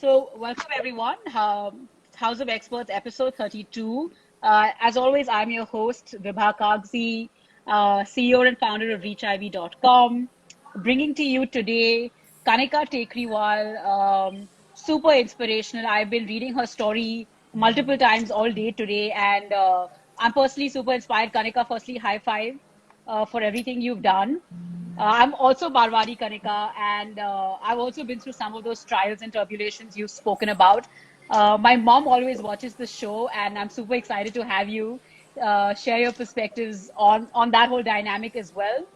So, welcome everyone. House of Experts, episode 32. As always, I'm your host, Vibha Kagzi, CEO and founder of ReachIV.com. Bringing to you today Kanika Tekriwal, super inspirational. I've been reading her story multiple times all day today, and I'm personally super inspired. Kanika, firstly, high five for everything you've done. I'm also Marwari Kanika, and I've also been through some of those trials and tribulations you've spoken about. My mom always watches the show, and I'm super excited to have you share your perspectives on that whole dynamic as well.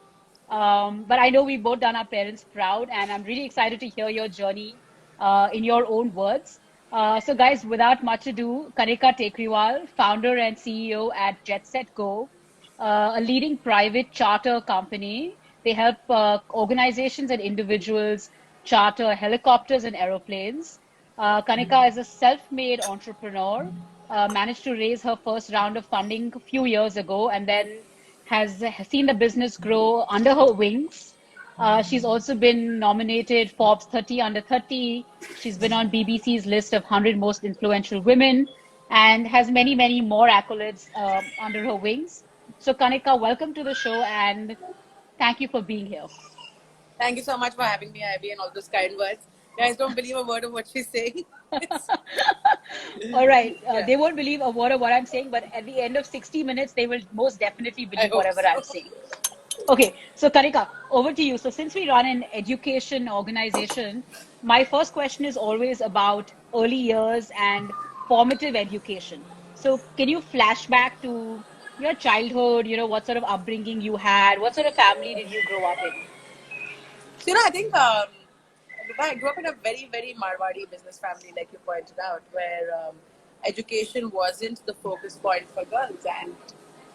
But I know we've both done our parents proud, and I'm really excited to hear your journey in your own words. So, guys, without much ado, Kanika Tekriwal, founder and CEO at Jet Set Go, a leading private charter company. They help organizations and individuals charter helicopters and aeroplanes. Kanika is a self-made entrepreneur, managed to raise her first round of funding a few years ago, and then has seen the business grow under her wings. She's also been nominated Forbes 30 Under 30. She's been on BBC's list of 100 most influential women and has many, many more accolades under her wings. So, Kanika, welcome to the show and thank you for being here. Thank you so much for having me, Ivy, and all those kind words. Guys, don't believe a word of what she's saying. All right. Yeah, They won't believe a word of what I'm saying, but at the end of 60 minutes, they will most definitely I believe hope whatever I'm so. saying. Okay, so Kanika, over to you. So since we run an education organization, my first question is always about early years and formative education. So can you flash back to your childhood, what sort of upbringing you had? What sort of family did you grow up in? So, I think I grew up in a very, very Marwadi business family, like you pointed out, where education wasn't the focus point for girls. And,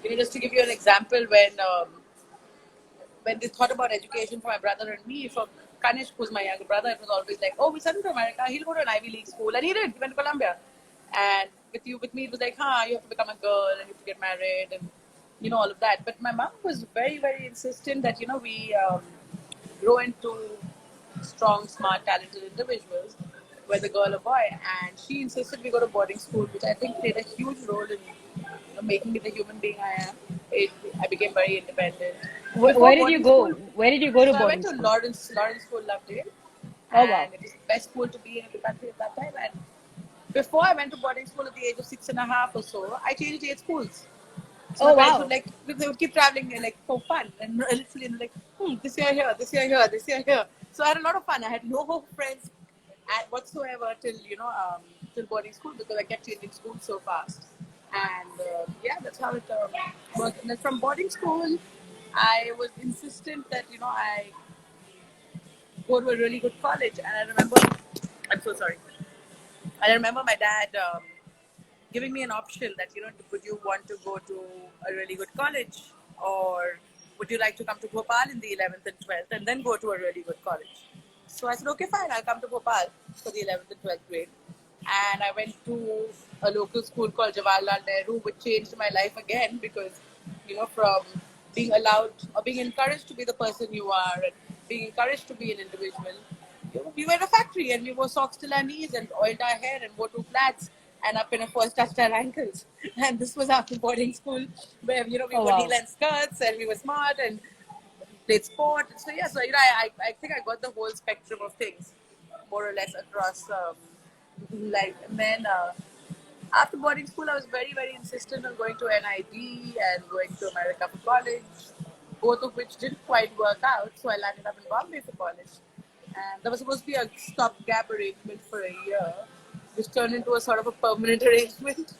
just to give you an example, when they thought about education for my brother and me, for Kanishk, who's my younger brother, it was always like, oh, we send him to America, he'll go to an Ivy League school. And he did, he went to Columbia. And with me, it was like, you have to become a girl and you have to get married and, all of that. But my mom was very, very insistent that, we grow into strong, smart, talented individuals, whether girl or boy. And she insisted we go to boarding school, which I think played a huge role in making me the human being I am. I became very independent. Before Where did you boarding go? school, Where did you go to so I went boarding to school? Lawrence School, Lovedale, Oh, and wow. it was the best school to be in the country at that time. And before I went to boarding school at the age of 6.5 or so, I changed 8 schools. So my Oh, parents would wow. like they would keep traveling like for fun and literally like this year here, this year here, this year here. So I had a lot of fun. I had no friends whatsoever till till boarding school because I kept changing schools so fast. And that's how it worked. And then from boarding school, I was insistent that I go to a really good college. And I remember, I'm so sorry. I remember my dad. Giving me an option that would you want to go to a really good college or would you like to come to Bhopal in the 11th and 12th and then go to a really good college. So I said, okay, fine, I'll come to Bhopal for the 11th and 12th grade. And I went to a local school called Jawaharlal Nehru, which changed my life again because from being allowed or being encouraged to be the person you are and being encouraged to be an individual, we were in a factory and we wore socks till our knees and oiled our hair and wore two flats and up in a first touched our ankles. And this was after boarding school where, we Oh, wore knee wow. length skirts and we were smart and played sport. So, yeah, so, I think I got the whole spectrum of things more or less across life. And then after boarding school, I was very, very insistent on going to NIT and going to America for college, both of which didn't quite work out. So I landed up in Bombay for college. And there was supposed to be a stopgap arrangement for a year, which turned into a sort of a permanent arrangement.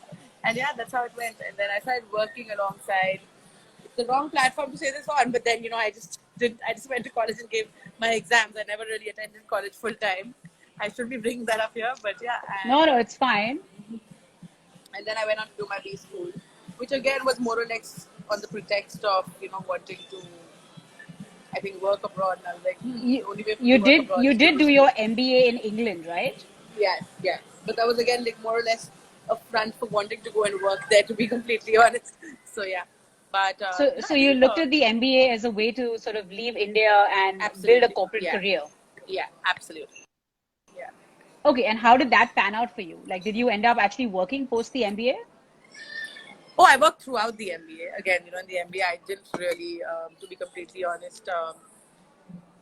And yeah, that's how it went. And then I started working alongside. It's the wrong platform to say this on, but then I just did. I just went to college and gave my exams. I never really attended college full time. I should be bringing that up here, but yeah, No, no, it's fine. and then I went on to do my B school, which again was more or less on the pretext of wanting to, I think, work abroad. And I was like, the You only way for me you to work did abroad you is to did do do school. your MBA in England, right? Yes, yes. But that was again like more or less a front for wanting to go and work there, to be completely honest. So yeah, but So I you think looked at the MBA as a way to sort of leave India and build a absolutely, corporate yeah, career. yeah, absolutely, yeah. Okay, and how did that pan out for you? Like, did you end up actually working post the MBA? Oh, I worked throughout the MBA. Again, in the MBA, I didn't really, to be completely honest,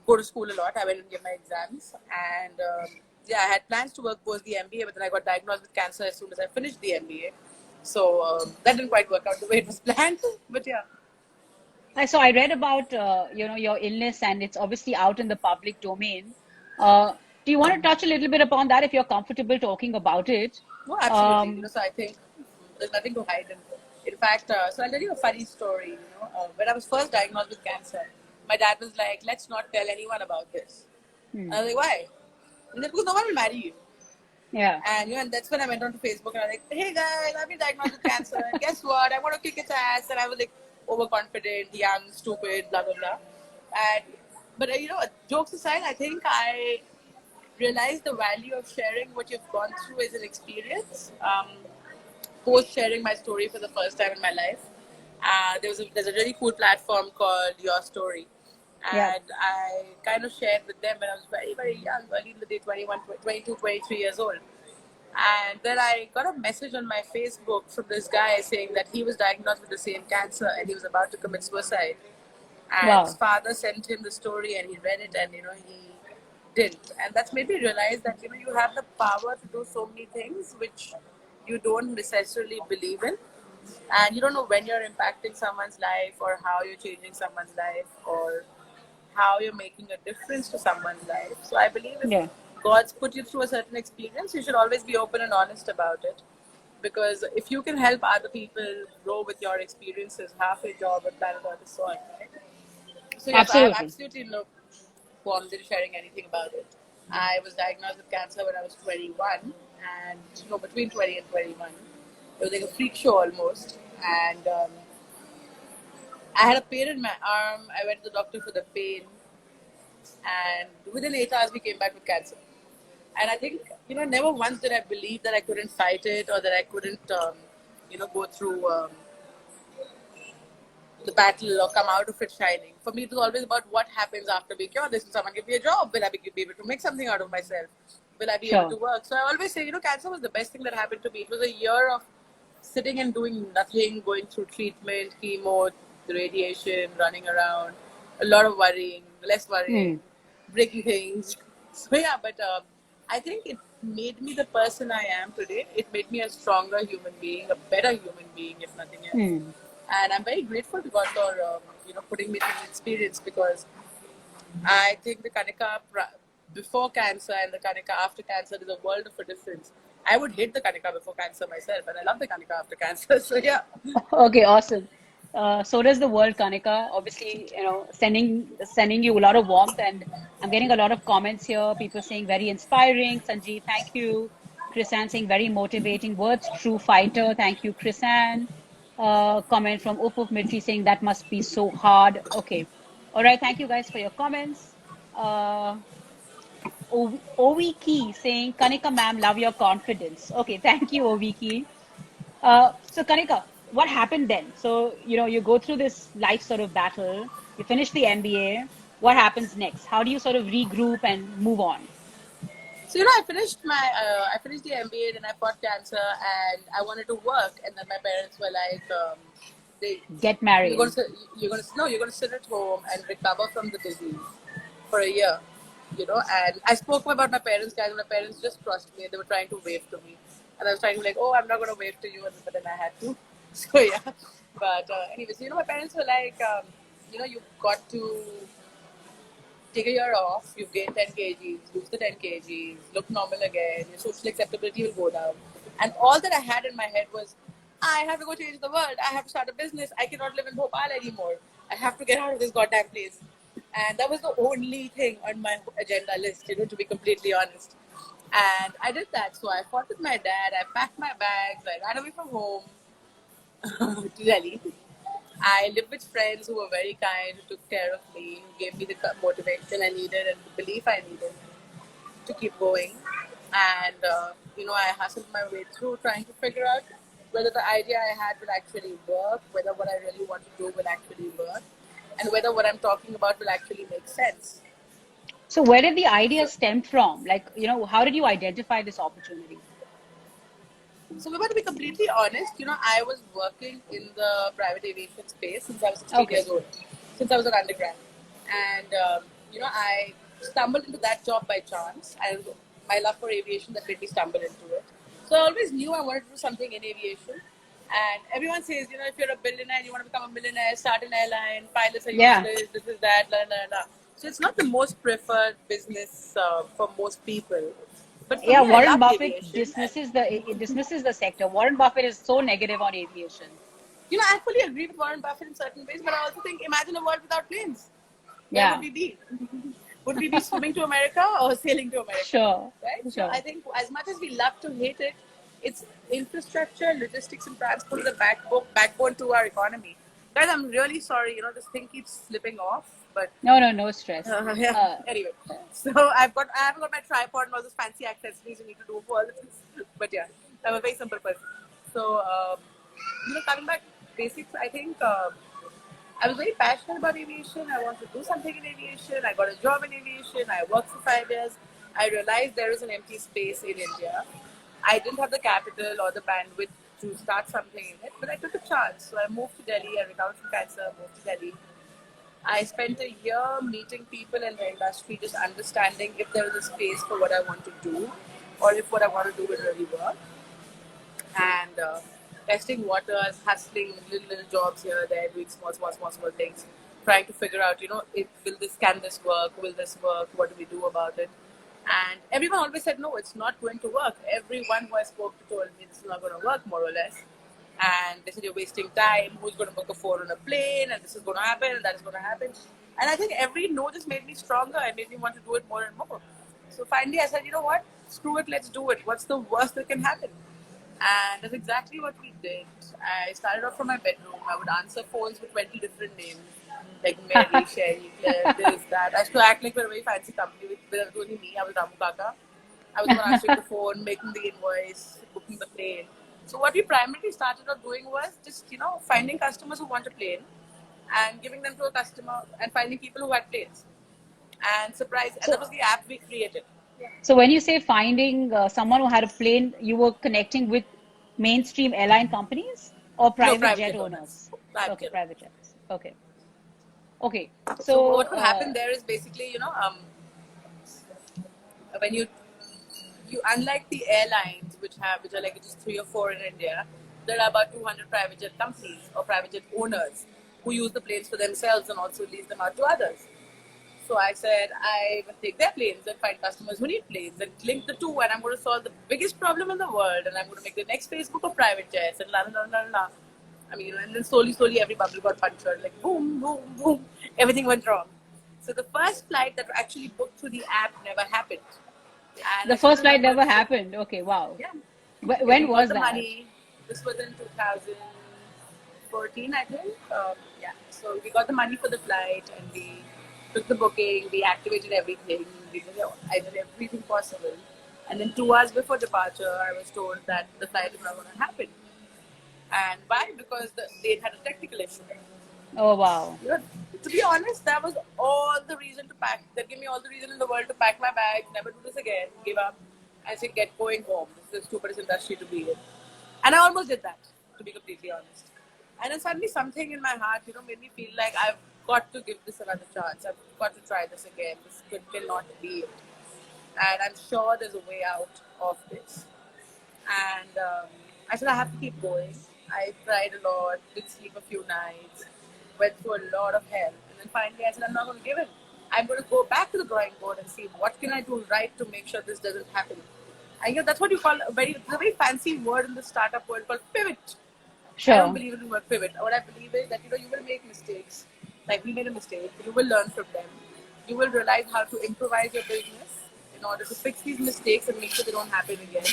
go to school a lot. I went and gave my exams, and yeah, I had plans to work post the MBA, but then I got diagnosed with cancer as soon as I finished the MBA. So that didn't quite work out the way it was planned. But yeah. So I read about your illness, and it's obviously out in the public domain. Do you want to touch a little bit upon that if you're comfortable talking about it? No, absolutely. Um, So I think there's nothing to hide. In fact, so I'll tell you a funny story. When I was first diagnosed with cancer, my dad was like, "Let's not tell anyone about this." And hmm, I was like, "Why?" And then, because no one will marry you. yeah. And that's when I went onto Facebook and I was like, "Hey guys, I've been diagnosed with cancer. And guess what? I want to kick its ass." And I was like overconfident, young, stupid, blah blah blah. And but jokes aside, I think I realized the value of sharing what you've gone through as an experience. Post sharing my story for the first time in my life. There's a really cool platform called Your Story, Yeah. and I kind of shared with them when I was very very young, early in the day, 21, 22, 23 years old. And then I got a message on my Facebook from this guy saying that he was diagnosed with the same cancer and he was about to commit suicide. And his Wow. father sent him the story and he read it and he didn't. And that's made me realize that you have the power to do so many things which you don't necessarily believe in. And you don't know when you're impacting someone's life or how you're changing someone's life or how you're making a difference to someone's life. So I believe if Yeah. God's put you through a certain experience, you should always be open and honest about it. Because if you can help other people grow with your experiences, half a job at Planet Earth is so right? So yes, I have Absolutely. absolutely no qualms in sharing anything about it. I was diagnosed with cancer when I was 21, and between 20 and 21, it was like a freak show almost. And I had a pain in my arm. I went to the doctor for the pain, and within 8 hours, we came back with cancer. And I think, never once did I believe that I couldn't fight it or that I couldn't, go through the battle or come out of it shining. For me, it was always about what happens after being cured. Will someone give me a job? Will I be able to make something out of myself? Will I be able to Sure. work? So I always say, cancer was the best thing that happened to me. It was a year of sitting and doing nothing, going through treatment, chemo, the radiation, running around, a lot of worrying, less worrying, Hmm. breaking things. So yeah, but I think it made me the person I am today. It made me a stronger human being, a better human being, if nothing else. Hmm. And I'm very grateful to God for putting me through the experience because I think the Kanika before cancer and the Kanika after cancer is a world of a difference. I would hate the Kanika before cancer myself, and I love the Kanika after cancer. So yeah. Okay, awesome. So does the world, Kanika. Obviously, sending you a lot of warmth, and I'm getting a lot of comments here. People saying very inspiring. Sanjeev, thank you. Chrisanne saying very motivating words. True fighter. Thank you, Chrisanne. Comment from Up Military saying that must be so hard. Okay. All right. Thank you guys for your comments. Uh, Oviki saying, Kanika ma'am, love your confidence. Okay. Thank you, Oviki. So Kanika, what happened then? So, you go through this life sort of battle, you finish the MBA. What happens next? How do you sort of regroup and move on? So I finished the MBA, then I fought cancer, and I wanted to work, and then my parents were like, they Get you're going married. to you're going to sit at home and recover from the disease for a year, and I spoke about my parents, guys, and my parents just trust me, and they were trying to wave to me, and I was trying to be like, oh, I'm not going to wave to you, but then I had to. So yeah, but anyways, my parents were like, you've got to take a year off, you gain 10 kgs, lose the 10 kgs, look normal again, your social acceptability will go down. And all that I had in my head was, I have to go change the world. I have to start a business. I cannot live in Bhopal anymore. I have to get out of this goddamn place. And that was the only thing on my agenda list, to be completely honest. And I did that. So I fought with my dad. I packed my bags. I ran away from home to Delhi. I lived with friends who were very kind, who took care of me, who gave me the motivation I needed and the belief I needed to keep going. And, I hustled my way through trying to figure out whether the idea I had will actually work, whether what I really want to do will actually work, and whether what I'm talking about will actually make sense. So where did the idea stem from? Like, how did you identify this opportunity? So we want to be completely honest. I was working in the private aviation space since I was 16 Okay. years old, since I was an undergrad, and I stumbled into that job by chance, and my love for aviation that made me stumble into it. So I always knew I wanted to do something in aviation. And everyone says, if you're a billionaire and you want to become a millionaire, start an airline, pilots are Yeah. useless, this is that, la la la. So it's not the most preferred business for most people. But for Yeah, me, I Warren loved Buffett aviation. And dismisses the sector. Warren Buffett is so negative on aviation. I fully agree with Warren Buffett in certain ways, but I also think imagine a world without planes. Where would Yeah, we be? Would we be swimming to America or sailing to America? sure, Right? So I sure. think as much as we love to hate it, it's infrastructure, logistics, and transport is the backbone to our economy. Guys, I'm really sorry. This thing keeps slipping off, but No stress. yeah. Uh, Anyway, so I haven't got my tripod and all those fancy accessories you need to do for all of this. But yeah, I'm a very simple person. So coming back basics, I think I was very passionate about aviation. I wanted to do something in aviation. I got a job in aviation. I worked for 5 years. I realized there is an empty space in India. I didn't have the capital or the bandwidth to start something in it, but I took a chance. So I moved to Delhi. I recovered from cancer, moved to Delhi. I spent a year meeting people in the industry, just understanding if there is a space for what I want to do or if what I want to do will really work. And testing waters, hustling little jobs here, there, doing small things, trying to figure out, can this work? Will this work? What do we do about it? And everyone always said, no, it's not going to work. Everyone who I spoke to told me this is not going to work, more or less. And they said, you're wasting time. Who's going to book a phone on a plane? And this is going to happen, and that is going to happen. And I think every no just made me stronger and made me want to do it more and more. So finally, I said, you know what? Screw it, let's do it. What's the worst that can happen? And that's exactly what we did. I started off from my bedroom. I would answer phones with 20 different names, like Mary, Sherry, Claire, this, that. I used to act like we're a very fancy company with only me. I was Ramu Kaka. I was the one answering the phone, making the invoice, booking the plane. So what we primarily started off doing was just, finding customers who want a plane and giving them to a customer and finding people who had planes. And surprise, and that so, was the app we created. so when you say finding someone who had a plane, you were connecting with mainstream airline companies or No, private private jet jet owners. owners? Private Okay, jet private owners. jets. Okay, okay. So So, what would happen there is basically, when you unlike the airlines which are like just 3 or 4 in India, there are about 200 private jet companies or private jet owners who use the planes for themselves and also lease them out to others. So I said I will take their planes and find customers who need planes and link the two, and I'm going to solve the biggest problem in the world, and I'm going to make the next Facebook of private jets and la la la la la. I mean, and then slowly every bubble got punctured, like boom, boom, boom, everything went wrong. So the first flight that actually booked through the app never happened, and I the still first flight remember never this. happened. Okay, wow. Yeah, we When got was the that? money. This was in 2014, I think. Yeah, so we got the money for the flight and we took the booking, we activated everything, I did everything possible. And then 2 hours before departure, I was told that the flight is not going to happen. And why? Because they had a technical issue. Oh, wow. You know, to be honest, that was all the reason to pack. That gave me all the reason in the world to pack my bags, never do this again, give up, and say, get going home. This is the stupidest industry to be in. And I almost did that, to be completely honest. And then suddenly something in my heart, made me feel like I've got to give this another chance. I've got to try this again. This cannot be it. And I'm sure there's a way out of this. And I said, I have to keep going. I tried a lot, didn't sleep a few nights, went through a lot of hell. And then finally I said, I'm not going to give in. I'm going to go back to the drawing board and see what can I do right to make sure this doesn't happen. And that's what you call a very fancy word in the startup world called pivot. I don't Sure. believe in the word pivot. What I believe is that you will make mistakes. Like we made a mistake. You will learn from them. You will realize how to improvise your business in order to fix these mistakes and make sure they don't happen again.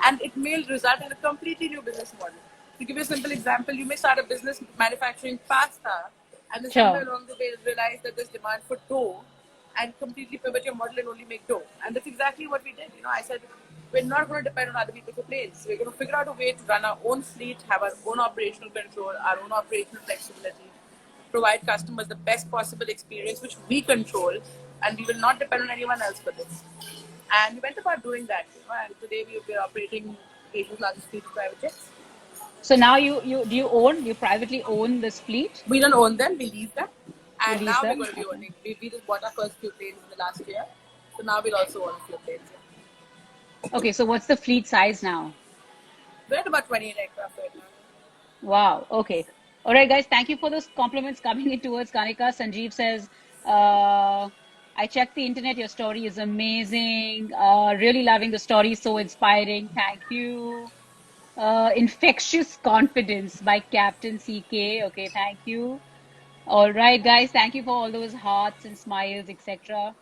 And it may result in a completely new business model. To give you a simple example, you may start a business manufacturing pasta, and then somewhere Sure. along the way realize that there's demand for dough, and completely pivot your model and only make dough. And that's exactly what we did. I said we're not going to depend on other people for planes. We're going to figure out a way to run our own fleet, have our own operational control, our own operational flexibility, provide customers the best possible experience, which we control, and we will not depend on anyone else for this. And we went about doing that. And today we are operating Asia's largest fleet of private jets. So now you privately own this fleet? We don't own them, we lease them. You And lease now we're them? going to be Okay. owning. We just bought our first few planes in the last year. So now we'll also own a few planes. Okay, so what's the fleet size now? We're at about 28 aircraft right now. Wow. Okay. All right, guys. Thank you for those compliments coming in towards Kanika. Sanjeev says, I checked the internet. Your story is amazing. Really loving the story. So inspiring. Thank you. Infectious Confidence by Captain CK. Okay. Thank you. All right, guys. Thank you for all those hearts and smiles, etc.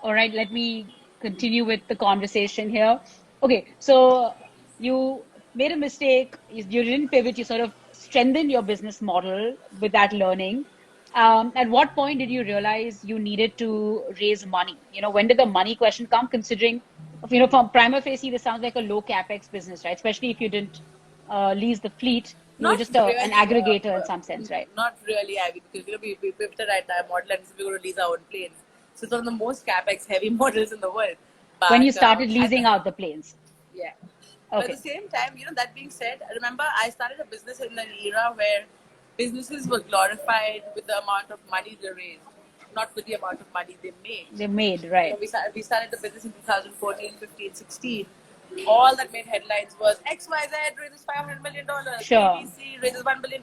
All right, let me continue with the conversation here. Okay, so you made a mistake. You didn't pivot. You sort of strengthened your business model with that learning. At what point did you realize you needed to raise money? When did the money question come? Considering, from prima facie, this sounds like a low capex business, right? Especially if you didn't lease the fleet, you were Not just an really, aggregator in some sense, right? not really, Ivy, because we pivoted at our model and we're going to lease our own planes. So it's one of the most capex heavy models in the world. When you But started leasing out the planes. yeah. But at Okay. the same time, that being said, I remember I started a business in an era where businesses were glorified with the amount of money they raised, not with the amount of money they made. They made, right. We started the business in 2014, 15, 16. All that made headlines was XYZ raises $500 million, Sure. ABC raises $1 billion.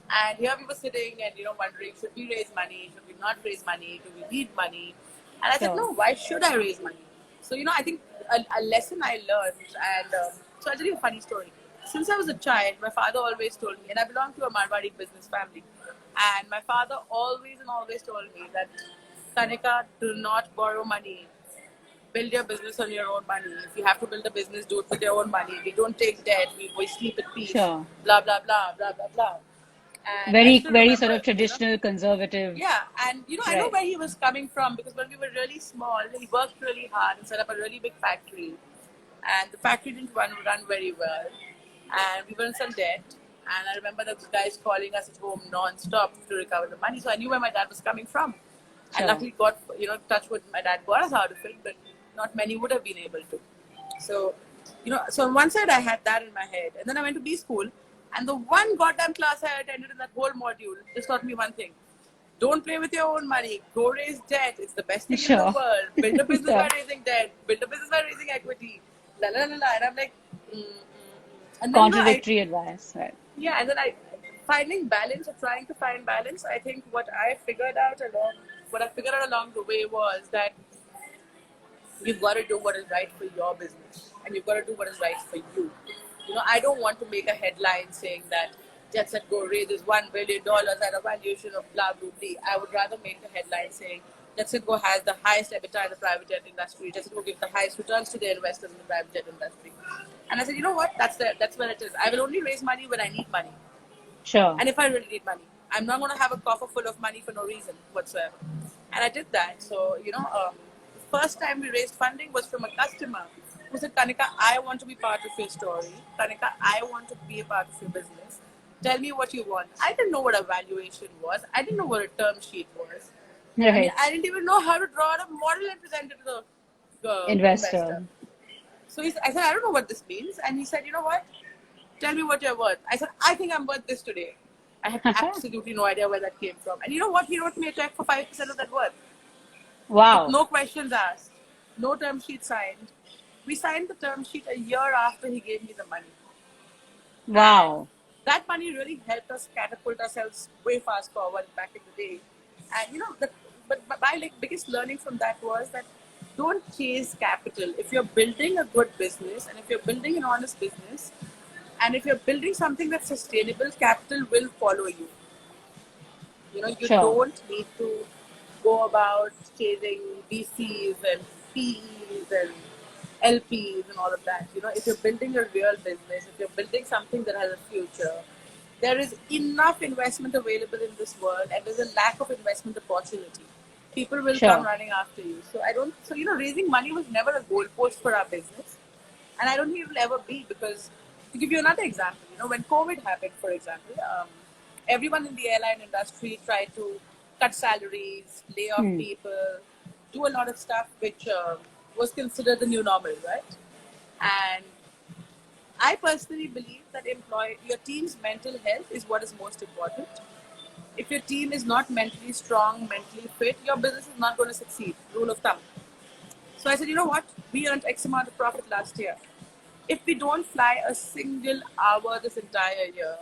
And here we were sitting and, wondering, should we raise money? Should we not raise money? Do we need money? And I said, Sure. no, why should I raise money? So, I think a lesson I learned, and so I'll tell you a funny story. Since I was a child, my father always told me, and I belong to a Marwari business family, and my father always and always told me that, Kanika, do not borrow money. Build your business on your own money. If you have to build a business, do it with your own money. We don't take debt. We sleep at peace. Sure. Blah, blah, blah, blah, blah, blah. And I Very, still very sort remember, of traditional, conservative. yeah, and I know Right. where he was coming from because when we were really small, he worked really hard and set up a really big factory. And the factory didn't run very well. And we were in some debt. And I remember the guys calling us at home non-stop to recover the money. So I knew where my dad was coming from. And Sure. luckily, God, touch wood, my dad got us out of it, but not many would have been able to. So, so on one side I had that in my head. And then I went to B school. And the one goddamn class I attended in that whole module just taught me one thing. Don't play with your own money. Go raise debt. It's the best thing in the Sure. world. Build a business Sure. by raising debt. Build a business by raising equity. La la la la. And I'm like, And then Contradictory advice. Right. yeah, and then finding balance or trying to find balance. I think what I figured out along the way was that you've got to do what is right for your business, and you've got to do what is right for you. I don't want to make a headline saying that Jet Set Go raises $1 billion at a valuation of blah blah blah. I would rather make the headline saying Jet Set Go has the highest EBITDA in the private jet industry. Jet Set Go gives the highest returns to their investors in the private jet industry. And I said, you know what? That's where it is. I will only raise money when I need money. Sure. And if I really need money, I'm not going to have a coffer full of money for no reason whatsoever. And I did that. So, the first time we raised funding was from a customer who said, Kanika, I want to be part of your story. Kanika, I want to be a part of your business. Tell me what you want. I didn't know what a valuation was. I didn't know what a term sheet was. Right. I didn't even know how to draw a model and present it to the Investor. So I said, I don't know what this means. And he said, you know what? Tell me what you're worth. I said, I think I'm worth this today. I had absolutely no idea where that came from. And you know what? He wrote me a check for 5% of that worth. Wow. No questions asked. No term sheet signed. We signed the term sheet a year after he gave me the money. Wow. That money really helped us catapult ourselves way fast forward back in the day. And but my biggest learning from that was that don't chase capital. If you're building a good business and if you're building an honest business and if you're building something that's sustainable, capital will follow you. You Sure. don't need to go about chasing VCs and PEs and LPs and all of that. If you're building a real business, if you're building something that has a future, there is enough investment available in this world and there's a lack of investment opportunity. People will Sure. come running after you. Raising money was never a goalpost for our business. And I don't think it will ever be because, to give you another example, when COVID happened, for example, everyone in the airline industry tried to cut salaries, lay off people. do a lot of stuff which was considered the new normal, right? And I personally believe that your team's mental health is what is most important. If your team is not mentally strong, mentally fit, your business is not going to succeed. Rule of thumb. So I said, you know what? We earned X amount of profit last year. If we don't fly a single hour this entire year,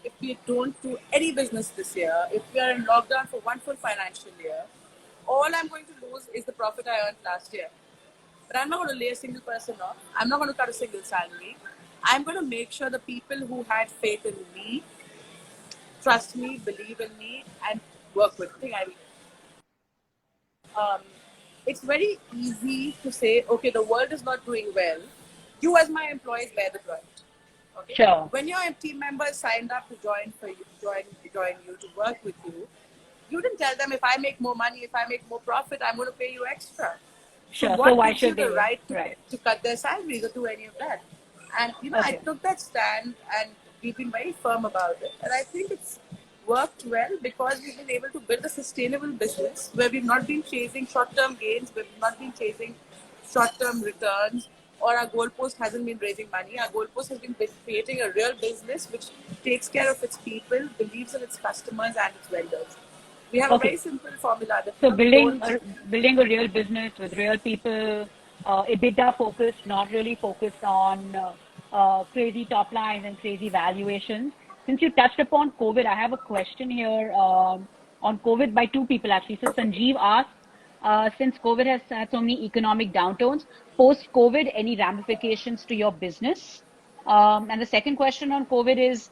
if we don't do any business this year, if we are in lockdown for one full financial year, all I'm going to lose is the profit I earned last year. But I'm not going to lay a single person off. I'm not going to cut a single salary. I'm going to make sure the people who had faith in me trust me, believe in me, and work with me. Um, it's very easy to say, okay, the world is not doing well. You, as my employees, bear the brunt. Okay. Sure. When your team members signed up to join you to work with you, you didn't tell them, if I make more money, if I make more profit, I'm going to pay you extra. So Sure. So what why gives you should the they? right Right. to cut their salaries or do any of that? And I Okay. took that stand, and we've been very firm about it. And I think it's worked well because we've been able to build a sustainable business where we've not been chasing short-term gains, we've not been chasing short-term returns, or our goalpost hasn't been raising money. Our goalpost has been creating a real business which takes care of its people, believes in its customers and its vendors. We have a very Okay. simple formula that So don't. building a real business with real people, EBITDA focused, not really focused on crazy top lines and crazy valuations. Since you touched upon COVID, I have a question here on COVID by two people actually. So Sanjeev asked, since COVID has had so many economic downturns, post-COVID, any ramifications to your business? And the second question on COVID is,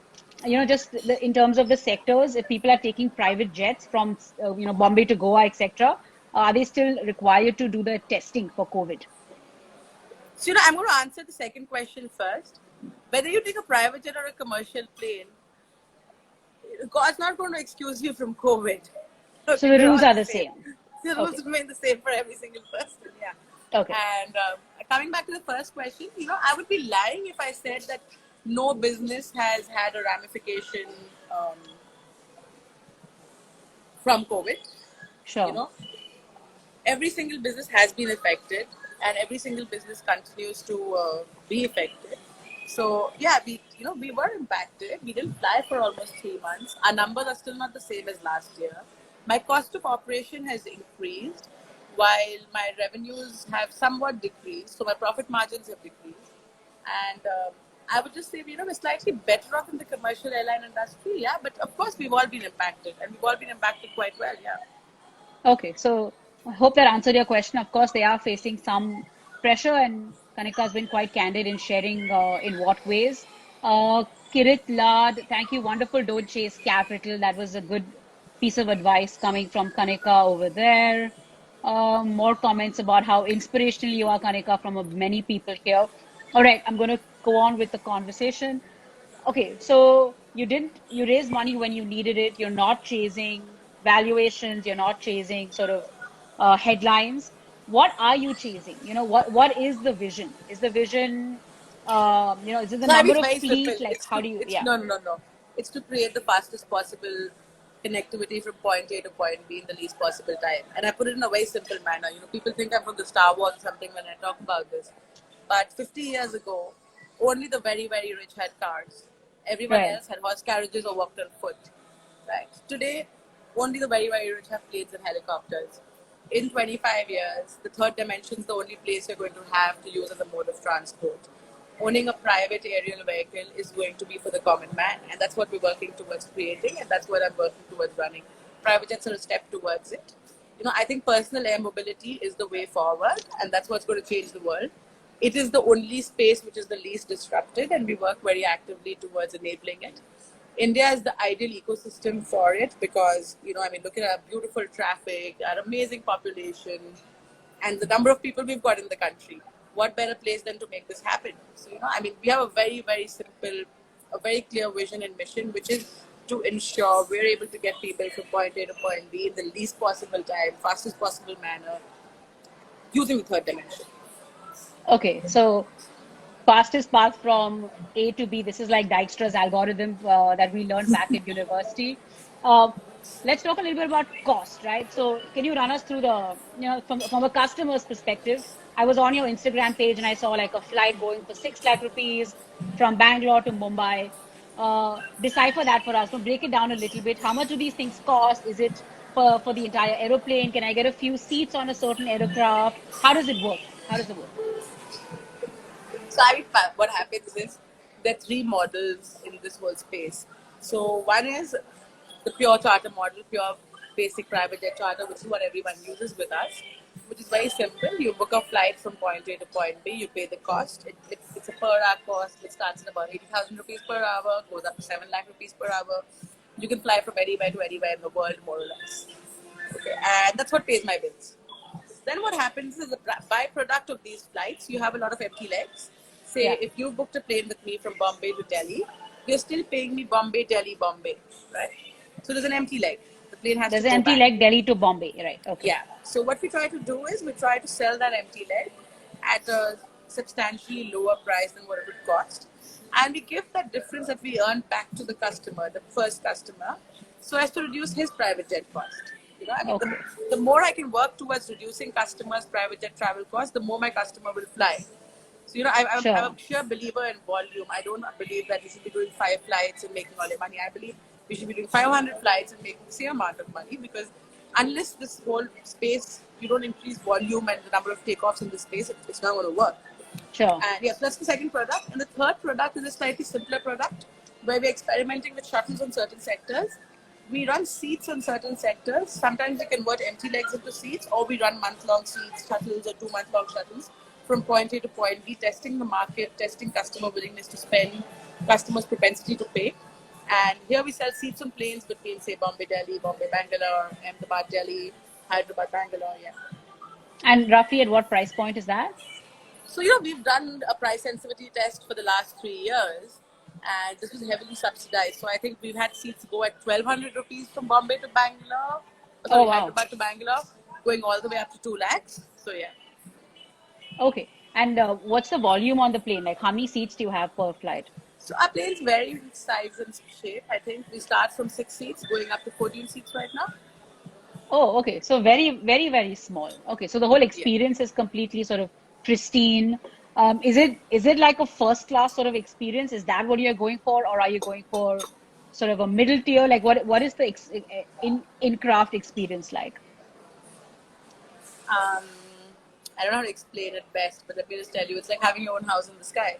just in terms of the sectors, if people are taking private jets from, Bombay to Goa, etc., are they still required to do the testing for COVID? So, I'm going to answer the second question first. Whether you take a private jet or a commercial plane, God's not going to excuse you from COVID. So Okay, the we're rules all are the the same. same. The rules Okay. remain the same for every single person. Yeah. Okay. And coming back to the first question, I would be lying if I said that no business has had a ramification um, from COVID. You Sure. know, every single business has been affected, and every single business continues to be affected. So yeah, we were impacted. We didn't fly for almost 3 months. Our numbers are still not the same as last year. My cost of operation has increased, while my revenues have somewhat decreased. So my profit margins have decreased, and I would just say we're slightly better off in the commercial airline industry. Yeah, but of course we've all been impacted, and we've all been impacted quite well. Yeah. Okay. So I hope that answered your question. Of course, they are facing some pressure, and Kanika has been quite candid in sharing in what ways. Kirit Lad, thank you. Wonderful. Don't chase capital. That was a good piece of advice coming from Kanika over there. More comments about how inspirational you are, Kanika, from many people here. All right, I'm going to go on with the conversation. Okay, so you raised money when you needed it. You're not chasing valuations. You're not chasing sort of headlines. What are you chasing? What is the vision? Is the vision, is it the So I mean, number it's of very simple. fleet? Like, how do you, It's yeah. no, no, no, no. It's to create the fastest possible connectivity from point A to point B in the least possible time. And I put it in a very simple manner. People think I'm from the Star Wars or something when I talk about this. But 50 years ago, only the very, very rich had cars. Everyone Right. else had horse carriages or walked on foot. Right. Today, only the very, very rich have planes and helicopters. In 25 years, the third dimension is the only place you're going to have to use as a mode of transport. Owning a private aerial vehicle is going to be for the common man, and that's what we're working towards creating, and that's what I'm working towards running. Private jets are a step towards it. I think personal air mobility is the way forward, and that's what's going to change the world. It is the only space which is the least disrupted, and we work very actively towards enabling it. India is the ideal ecosystem for it because, look at our beautiful traffic, our amazing population, and the number of people we've got in the country. What better place than to make this happen? So, we have a very, very simple, a very clear vision and mission, which is to ensure we're able to get people from point A to point B in the least possible time, fastest possible manner, using the third dimension. Okay, so fastest path from A to B. This is like Dijkstra's algorithm that we learned back in university. Uh, let's talk a little bit about cost, right? So can you run us through the, from a customer's perspective? I was on your Instagram page and I saw like a flight going for 6 lakh rupees from Bangalore to Mumbai. Decipher that for us. So break it down a little bit. How much do these things cost? Is it for the entire aeroplane? Can I get a few seats on a certain aircraft? How does it work? How does it work? So what happens is there are three models in this whole space. So one is the pure charter model, pure basic private jet charter, which is what everyone uses with us, which is very simple. You book a flight from point A to point B, you pay the cost. It's a per hour cost. It starts at about 80,000 rupees per hour, goes up to 7 lakh rupees per hour. You can fly from anywhere to anywhere in the world, more or less. Okay, and that's what pays my bills. Then what happens is the byproduct of these flights, you have a lot of empty legs. Say Yeah. if you booked a plane with me from Bombay to Delhi, you're still paying me Bombay, Delhi, Bombay, right? So there's an empty leg. The plane has There's to an go empty back. leg, Delhi to Bombay, right? Okay. Yeah. So what we try to do is we try to sell that empty leg at a substantially lower price than what it would cost, and we give that difference that we earn back to the customer, the first customer, so as to reduce his private jet cost. I mean, Okay. the more I can work towards reducing customers' private jet travel costs, the more my customer will fly. So, I'm Sure. a sheer believer in volume. I don't believe that you should be doing 5 flights and making all your money. I believe we should be doing 500 flights and making the same amount of money, because unless this whole space, you don't increase volume and the number of takeoffs in this space, it's not going to work. Sure. And yeah, so that's the second product. And the third product is a slightly simpler product where we're experimenting with shuttles on certain sectors. We run seats on certain sectors. Sometimes we convert empty legs into seats, or we run month-long seats, shuttles, or 2-month-long shuttles from point A to point B, testing the market, testing customer willingness to spend, customers' propensity to pay. And here we sell seats on planes between, say, Bombay, Delhi, Bombay, Bangalore, Ahmedabad, Delhi, Hyderabad, Bangalore, yeah. And roughly at what price point is that? So, we've done a price sensitivity test for the last 3 years, and this was heavily subsidized. So, I think we've had seats go at 1,200 rupees from Bombay to Bangalore, Oh, sorry, wow. Hyderabad to Bangalore, going all the way up to 2 lakhs. So, yeah. Okay. And what's the volume on the plane? Like, how many seats do you have per flight? So, our planes vary in size and shape. I think we start from 6 seats, going up to 14 seats right now. Oh, okay. So very, very, very small. Okay. So the whole Yeah. experience is completely sort of pristine. Is it like a first class sort of experience? Is that what you're going for, or are you going for sort of a middle tier? Like, what is the in craft experience like? Um, I don't know how to explain it best, but let me just tell you, it's like having your own house in the sky.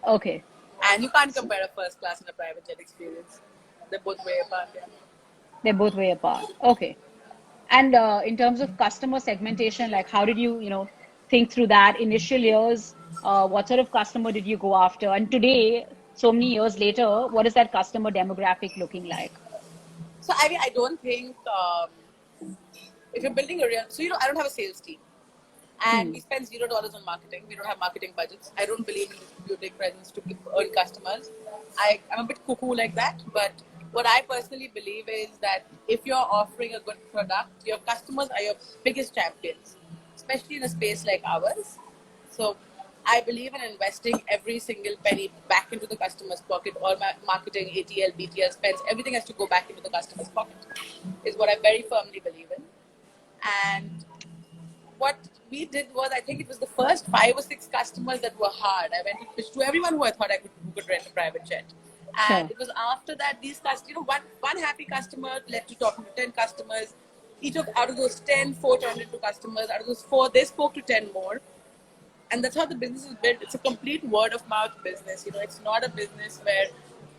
Okay. And you can't So compare a first class and a private jet experience. They're both way apart. Yeah. they're both way apart. Okay. And in terms of customer segmentation, like how did you, think through that initial years? What sort of customer did you go after? And today, so many years later, what is that customer demographic looking like? So I mean, I don't think if you're building a real, so I don't have a sales team, and Hmm. we spend $0 on marketing. We don't have marketing budgets. I don't believe in distributing presence to earn customers. I'm a bit cuckoo like that, but what I personally believe is that if you're offering a good product, your customers are your biggest champions, especially in a space like ours. So I believe in investing every single penny back into the customer's pocket. All my marketing, ATL, BTL spends, everything has to go back into the customer's pocket, is what I very firmly believe in. And what we did was, I think it was the first 5 or 6 customers that were hard. I went to pitch to everyone who I thought who could rent a private jet. And Sure. it was after that these customers, one happy customer led to talking to 10 customers. Each of out of those 10, 4 turned into customers. Out of those 4, they spoke to 10 more. And that's how the business is built. It's a complete word of mouth business. It's not a business where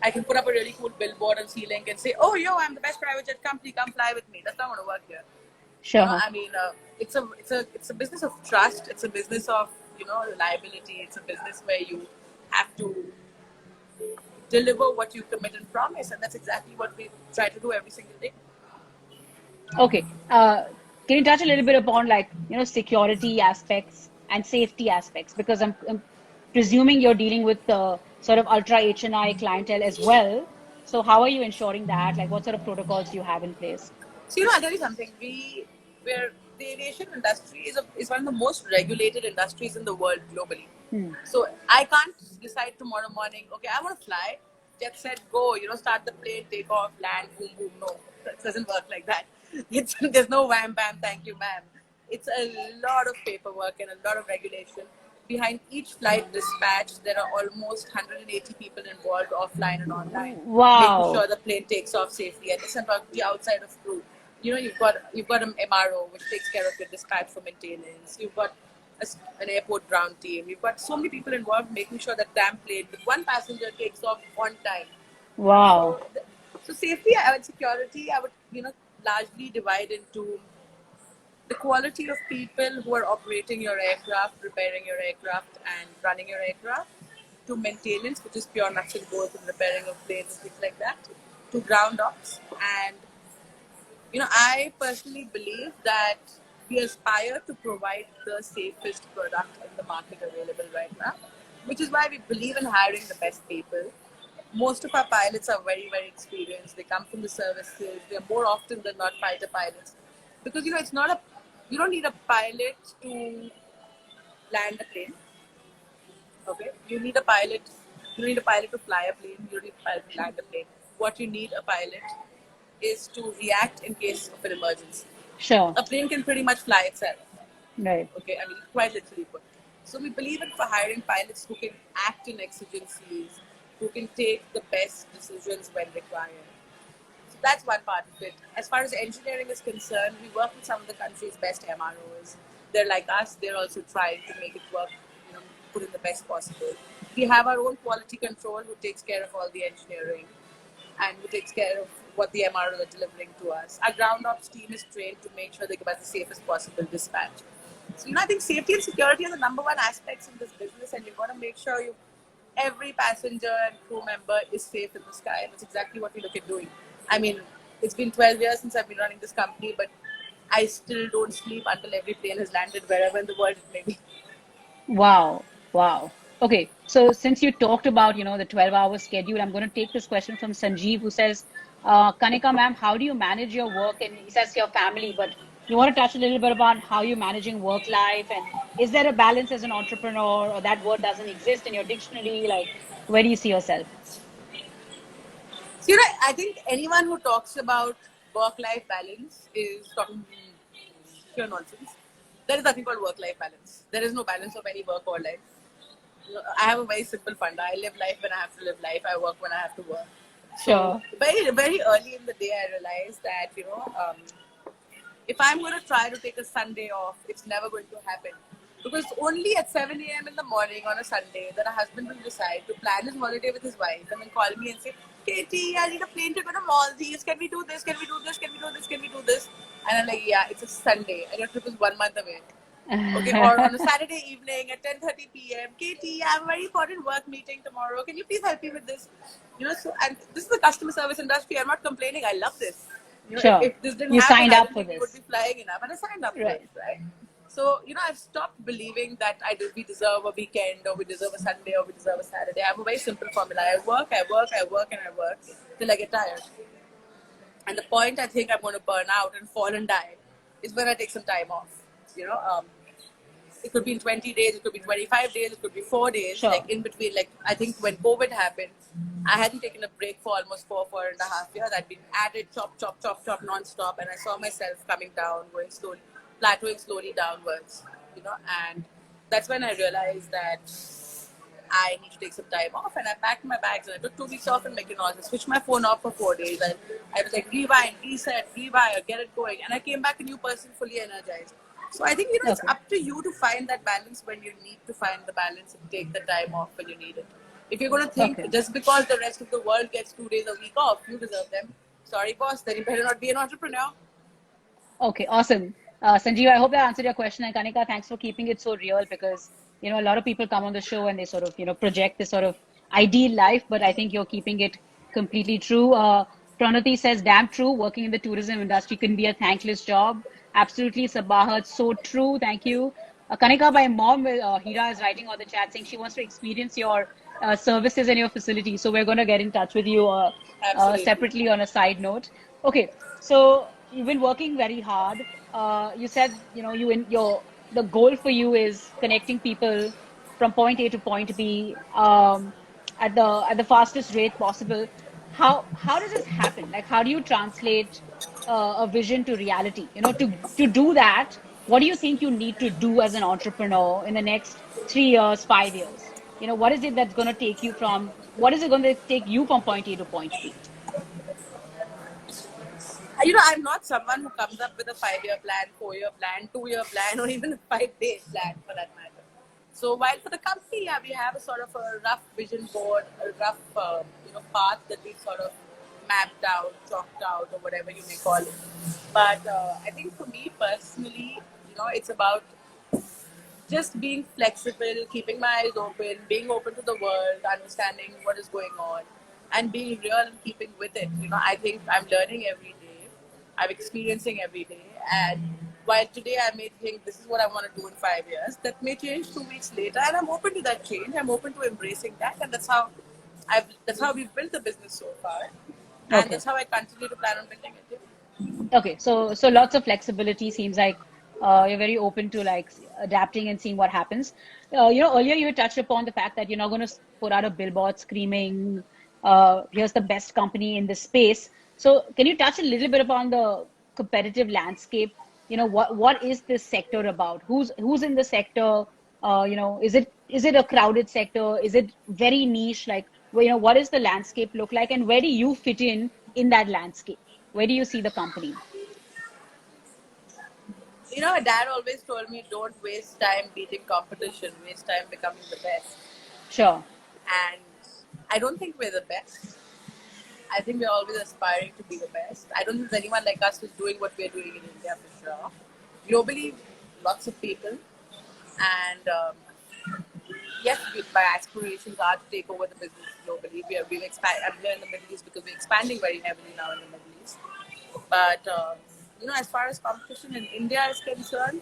I can put up a really cool billboard on C-Link and say, "Oh, yo, I'm the best private jet company. Come fly with me." That's not going to work here. Sure. I mean, it's a business of trust. It's a business of reliability. It's a business where you have to deliver what you commit and promise, and that's exactly what we try to do every single day. Okay. Can you touch a little bit upon like, security aspects and safety aspects? Because I'm presuming you're dealing with the sort of ultra HNI clientele as well. So how are you ensuring that? Like, what sort of protocols do you have in place? So I'll tell you something. We're the aviation industry is one of the most regulated industries in the world globally. Hmm. So I can't decide tomorrow morning, okay, I want to fly. jet set go, start the plane, take off, land, boom boom. No, it doesn't work like that. There's no wham bam, thank you ma'am. It's a lot of paperwork and a lot of regulation. Behind each flight dispatch, there are almost 180 people involved offline and online, making Wow. sure the plane takes off safely. And this is about the outside of crew. You've got an MRO which takes care of your dispatch for maintenance. You've got an airport ground team. You've got so many people involved making sure that damn plane with one passenger takes off on time. Wow. So safety and security, I would largely divide into the quality of people who are operating your aircraft, repairing your aircraft, and running your aircraft, to maintenance, which is pure nuts and bolts and repairing of planes and things like that, to ground ops. And I personally believe that we aspire to provide the safest product in the market available right now, which is why we believe in hiring the best people. Most of our pilots are very, very experienced. They come from the services. They're more often than not fighter pilots. Because, it's not you don't need a pilot to land a plane. Okay? You need a pilot to fly a plane. You don't need a pilot to land a plane. What you need a pilot is to react in case of an emergency. Sure. A plane can pretty much fly itself. Right. Okay, I mean, quite literally put. So we believe in for hiring pilots who can act in exigencies, who can take the best decisions when required. So that's one part of it. As far as engineering is concerned, we work with some of the country's best MROs. They're like us. They're also trying to make it work, put in the best possible. We have our own quality control who takes care of all the engineering and who takes care of what the MRO are delivering to us. Our ground ops team is trained to make sure they give us the safest possible dispatch. So, I think safety and security are the number one aspects in this business, and you've got to make sure every passenger and crew member is safe in the sky. And that's exactly what we look at doing. I mean, it's been 12 years since I've been running this company, but I still don't sleep until every plane has landed wherever in the world it may be. Wow. Wow. Okay. So since you talked about, the 12-hour schedule, I'm going to take this question from Sanjeev, who says, Kanika ma'am, how do you manage your work? And he says your family, but you want to touch a little bit about how you're managing work life, and is there a balance as an entrepreneur, or that word doesn't exist in your dictionary? Like, where do you see yourself? So, I think anyone who talks about work-life balance is talking pure nonsense. There is nothing called work-life balance. There is no balance of any work or life. I have a very simple funda. I live life when I have to live life. I work when I have to work. So Sure. very, very early in the day, I realized that, if I'm going to try to take a Sunday off, it's never going to happen. Because only at 7 a.m. in the morning on a Sunday that a husband will decide to plan his holiday with his wife and then call me and say, Katie, I need a plane to go to Maldives. Can we do this? Can we do this? Can we do this? Can we do this? And I'm like, yeah, it's a Sunday and your trip is 1 month away. Okay, or on a Saturday evening at 10:30 p.m. Katie, I have a very important work meeting tomorrow. Can you please help me with this? And this is the customer service industry. I'm not complaining. I love this. Sure. If this didn't You happen, signed I up don't for think we would this. be flying enough. And I signed up for Right. it, right? So, I've stopped believing that we deserve a weekend or we deserve a Sunday or we deserve a Saturday. I have a very simple formula. I work, and I work till I get tired. And the point I think I'm going to burn out and fall and die is when I take some time off. It could be in 20 days, it could be 25 days, it could be 4 days, Sure. like in between. Like, I think when COVID happened, I hadn't taken a break for almost 4.5 years. I'd been at it, chop, non-stop, and I saw myself coming down, going slowly, plateauing slowly downwards, and that's when I realized that I need to take some time off, and I packed my bags and I took 2 weeks off in Mykonos. I switched my phone off for 4 days, and I was like, rewind, reset, rewire, get it going, and I came back a new person, fully energized. So I think it's Okay. up to you to find that balance when you need to find the balance and take the time off when you need it. If you're going to think Okay. just because the rest of the world gets 2 days a week off, you deserve them. Sorry, boss, then you better not be an entrepreneur. Okay, awesome. Sanjeev, I hope that answered your question. And Kanika, thanks for keeping it so real, because, a lot of people come on the show and they sort of, project this sort of ideal life, but I think you're keeping it completely true. Pranati says, damn true, working in the tourism industry can be a thankless job. Absolutely, Sabaha, it's so true. Thank you. Kanika, my mom, Hira, is writing on the chat saying she wants to experience your services and your facility. So we're going to get in touch with you Absolutely. separately on a side note. Okay, so you've been working very hard. You said, the goal for you is connecting people from point A to point B. at the fastest rate possible. How does this happen? Like, how do you translate a vision to reality? To do that, what do you think you need to do as an entrepreneur in the next 3 years, 5 years? What is it that's going to take you from what is it going to take you from point A to point B? I'm not someone who comes up with a 5-year plan, 4-year plan, 2-year plan, or even a 5-day plan for that matter. So while for the company, yeah, we have a sort of a rough vision board, a rough path that we sort of mapped out, chalked out, or whatever you may call it. But I think for me personally, it's about just being flexible, keeping my eyes open, being open to the world, understanding what is going on, and being real and keeping with it. I think I'm learning every day, I'm experiencing every day, and while today I may think this is what I want to do in 5 years, that may change 2 weeks later, and I'm open to that change. I'm open to embracing that, and that's how we've built the business so far, and Okay. that's how I continue to plan on building it. Okay, so lots of flexibility. Seems like you're very open to like adapting and seeing what happens. Earlier you touched upon the fact that you're not going to put out a billboard screaming, "Here's the best company in this space." So can you touch a little bit upon the competitive landscape? What is this sector about? Who's in the sector? Is it a crowded sector? Is it very niche? Like, what does the landscape look like, and where do you fit in that landscape? Where do you see the company? My dad always told me, don't waste time beating competition, waste time becoming the best. Sure. And I don't think we're the best. I think we're always aspiring to be the best. I don't think there's anyone like us who's doing what we're doing in India for sure. Globally, lots of people. And yes, my aspirations are to take over the business globally. I'm here in the Middle East because we're expanding very heavily now in the Middle East. But, as far as competition in India is concerned,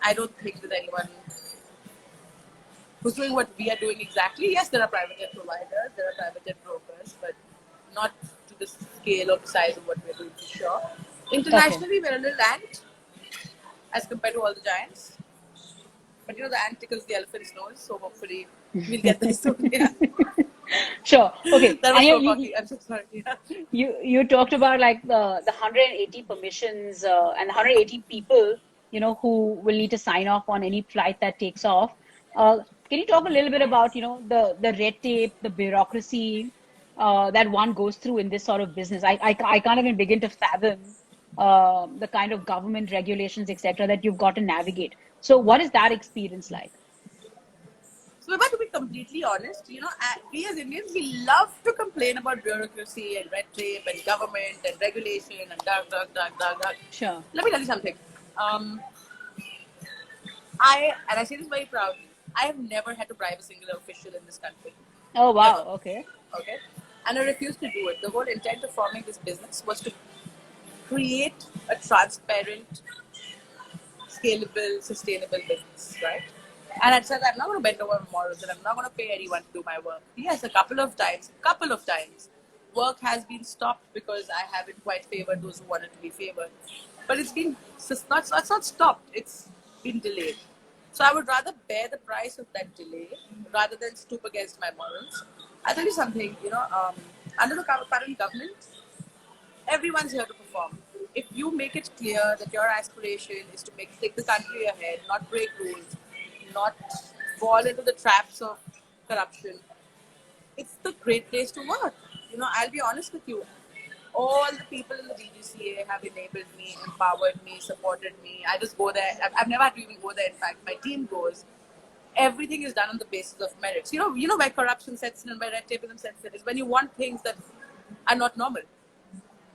I don't think there's anyone who's doing what we are doing exactly. Yes, there are private jet providers, there are private jet brokers, but not to the scale or the size of what we're doing for sure. Okay. Internationally, we're a little ant as compared to all the giants. But the ant tickles the elephant's nose, so hopefully we'll get there soon. Yeah. Sure. Okay. That And was so cocky. I'm so sorry. Yeah. you talked about like the 180 permissions and 180 people, who will need to sign off on any flight that takes off. Uh, can you talk a little bit about, the red tape, the bureaucracy that one goes through in this sort of business? I can't even begin to fathom the kind of government regulations, etc., that you've got to navigate. So, what is that experience like? So, but to be completely honest, we as Indians, we love to complain about bureaucracy and red tape and government and regulation and dug. Sure. Let me tell you something. Um, and I say this very proudly, I have never had to bribe a single official in this country. Oh, Never. wow. Okay. Okay? And I refused to do it. The whole intent of forming this business was to create a transparent, scalable, sustainable business, right? And I said, I'm not going to bend over my morals and I'm not going to pay anyone to do my work. Yes, a couple of times, work has been stopped because I haven't quite favored those who wanted to be favored. But it's not stopped, it's been delayed. So I would rather bear the price of that delay rather than stoop against my morals. I'll tell you something, under the current government, everyone's here to perform. If you make it clear that your aspiration is to take the country ahead, not break rules, not fall into the traps of corruption, it's the great place to work. I'll be honest with you. All the people in the DGCA have enabled me, empowered me, supported me. I just go there. I've never had to even go there. In fact, my team goes. Everything is done on the basis of merits. You know where corruption sets in and where red tapeism sets in is when you want things that are not normal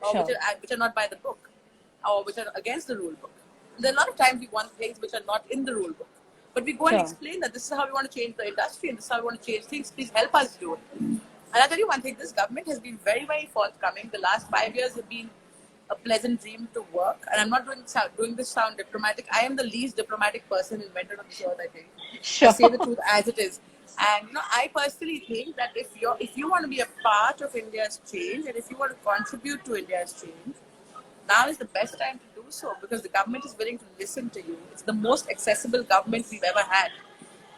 or Sure. which are not by the book or which are against the rule book. And there are a lot of times we want things which are not in the rule book. But we go and Sure. explain that this is how we want to change the industry and this is how we want to change things. Please help us do it. And I'll tell you one thing, this government has been very, very forthcoming. The last 5 years have been a pleasant dream to work. And I'm not doing this sound diplomatic. I am the least diplomatic person invented on this earth, I think. I Sure. say the truth as it is. And I personally think that if you want to be a part of India's change and if you want to contribute to India's change, now is the best time to do so because the government is willing to listen to you. It's the most accessible government we've ever had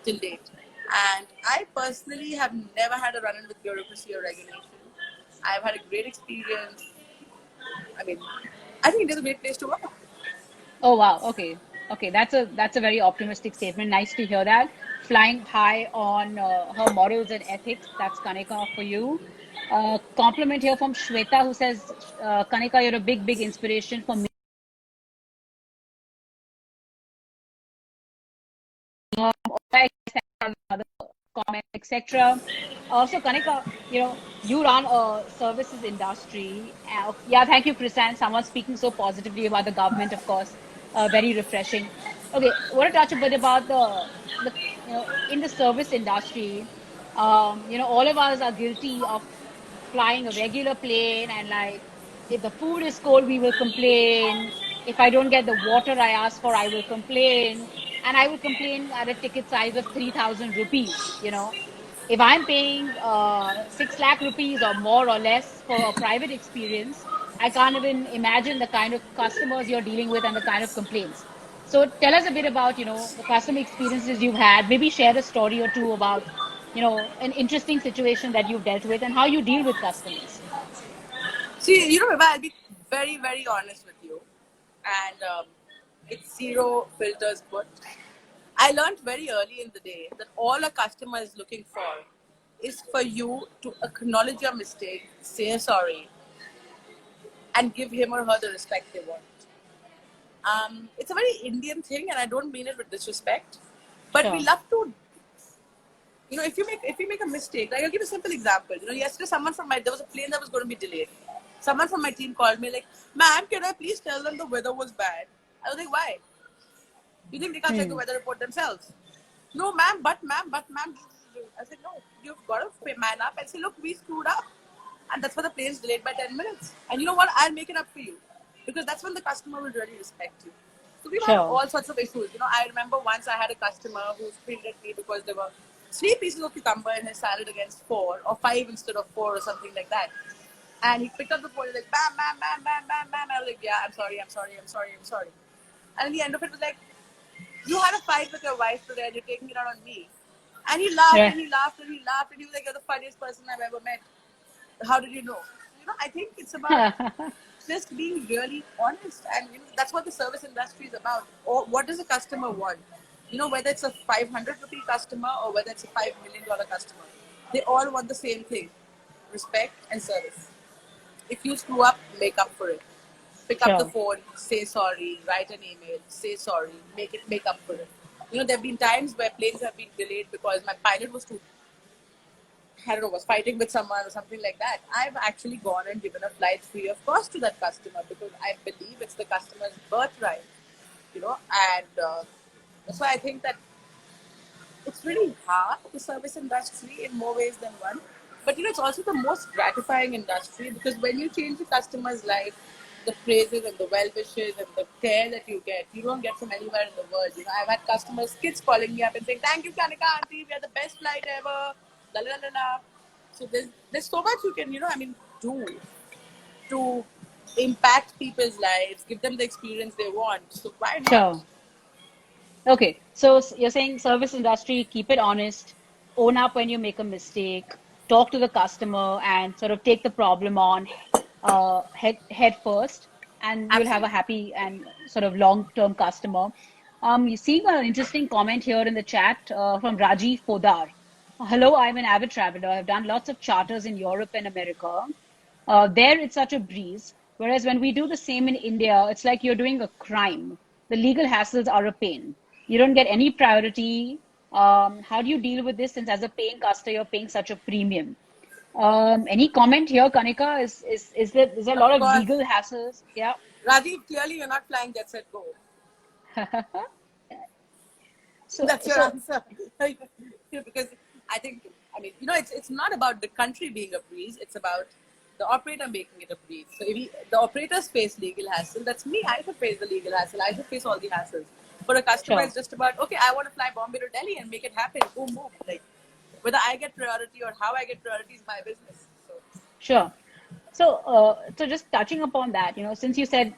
till date. And I personally have never had a run-in with bureaucracy or regulation. I've had a great experience. I mean, I think it is a great place to work. Oh wow. Okay. Okay. That's a very optimistic statement. Nice to hear that. Flying high on her morals and ethics. That's Kanika for you. Compliment here from Shweta who says, Kanika, you're a big inspiration for me. Other comments, etc. So Kanika, you run a services industry. Yeah, thank you, Krisan. Someone speaking so positively about the government, of course, very refreshing. Okay, I want to touch a bit about the in the service industry. All of us are guilty of flying a regular plane, and like if the food is cold, we will complain. If I don't get the water I ask for, I will complain. And I will complain at a ticket size of 3,000 rupees. If I'm paying 6 lakh rupees or more or less for a private experience, I can't even imagine the kind of customers you're dealing with and the kind of complaints. So tell us a bit about, the customer experiences you've had. Maybe share a story or two about, an interesting situation that you've dealt with and how you deal with customers. See, Vibha, I'll be very, very honest with you. And it's zero filters put. I learned very early in the day that all a customer is looking for is for you to acknowledge your mistake, say sorry, and give him or her the respect they want. It's a very Indian thing, and I don't mean it with disrespect, but we Sure. love to. If you make a mistake, like I'll give a simple example. Yesterday there was a plane that was going to be delayed. Someone from my team called me like, "Ma'am, can I please tell them the weather was bad?" I was like, "Why? You think they can't check the Hmm. weather report themselves?" "No, ma'am." I said, "No, you've got to man up and say, look, we screwed up, and that's why the plane's delayed by 10 minutes. And you know what? I'll make it up for you, because that's when the customer will really respect you." So we've had Sure. all sorts of issues. I remember once I had a customer who screamed at me because there were 3 pieces of cucumber in his salad against 4 or 5 instead of 4 or something like that. And he picked up the phone and like, bam, bam, bam, bam, bam, bam. I was like, yeah, I'm sorry, I'm sorry, I'm sorry, I'm sorry. And at the end of it was like, you had a fight with your wife today and you're taking it out on me. And he laughed Yeah. and he laughed and he laughed and he was like, you're the funniest person I've ever met. How did you know? I think it's about just being really honest, and that's what the service industry is about. Or what does a customer want? Whether it's a 500 rupee customer or whether it's a $5 million customer, they all want the same thing: respect and service. If you screw up, make up for it. Pick up the Sure. phone, say sorry, write an email, say sorry, make up for it. There have been times where planes have been delayed because my pilot was too, I don't know, was fighting with someone or something like that. I've actually gone and given a flight free of cost to that customer because I believe it's the customer's birthright, and that's why I think that it's really hard, the service industry, in more ways than one. But it's also the most gratifying industry, because when you change the customer's life, the praises and the well wishes and the care that you don't get from anywhere in the world. I've had customers, kids calling me up and saying, "Thank you, Kanika auntie, we are the best flight ever." La la la la. So there's so much you can do to impact people's lives, give them the experience they want. So why not? Sure. Okay, so you're saying service industry, keep it honest, own up when you make a mistake, talk to the customer, and sort of take the problem on head first, and you'll have a Absolutely. happy and sort of long-term customer. You're seeing an interesting comment here in the chat from Rajiv Podar. Hello, I'm an avid traveler. I've done lots of charters in Europe and America. There, it's such a breeze. Whereas when we do the same in India, it's like you're doing a crime. The legal hassles are a pain. You don't get any priority. How do you deal with this since as a paying customer, you're paying such a premium? Any comment here, Kanika? Is there a Of lot of course. legal hassles? Yeah. Rajiv, clearly you're not flying Jet Set Go. So, That's your so answer. Because it's not about the country being a breeze. It's about the operator making it a breeze. So if the operators face legal hassle, that's me. I should face the legal hassle. I should face all the hassles. For a customer, sure. it's just about, okay, I want to fly Bombay to Delhi and make it happen. Boom, boom. Like, whether I get priority or how I get priority is my business. So Sure. So just touching upon that, since you said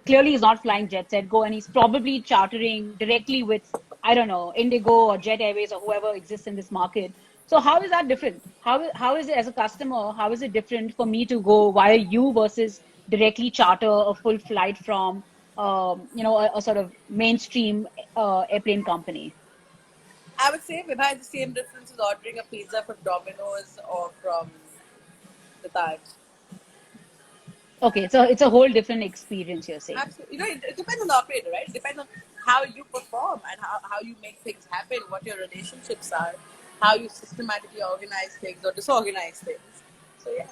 clearly he's not flying jet set go and he's probably chartering directly with I don't know, Indigo or Jet Airways or whoever exists in this market. So how is that different? How is it as a customer? How is it different for me to go via you versus directly charter a full flight from, a sort of mainstream airplane company? I would say Vibha is the same difference as ordering a pizza from Domino's or from the Taj. Okay, so it's a whole different experience, you're saying. Absolutely. It depends on the operator, right? It depends on how you perform and how you make things happen, what your relationships are, how you systematically organize things or disorganize things. So, yeah.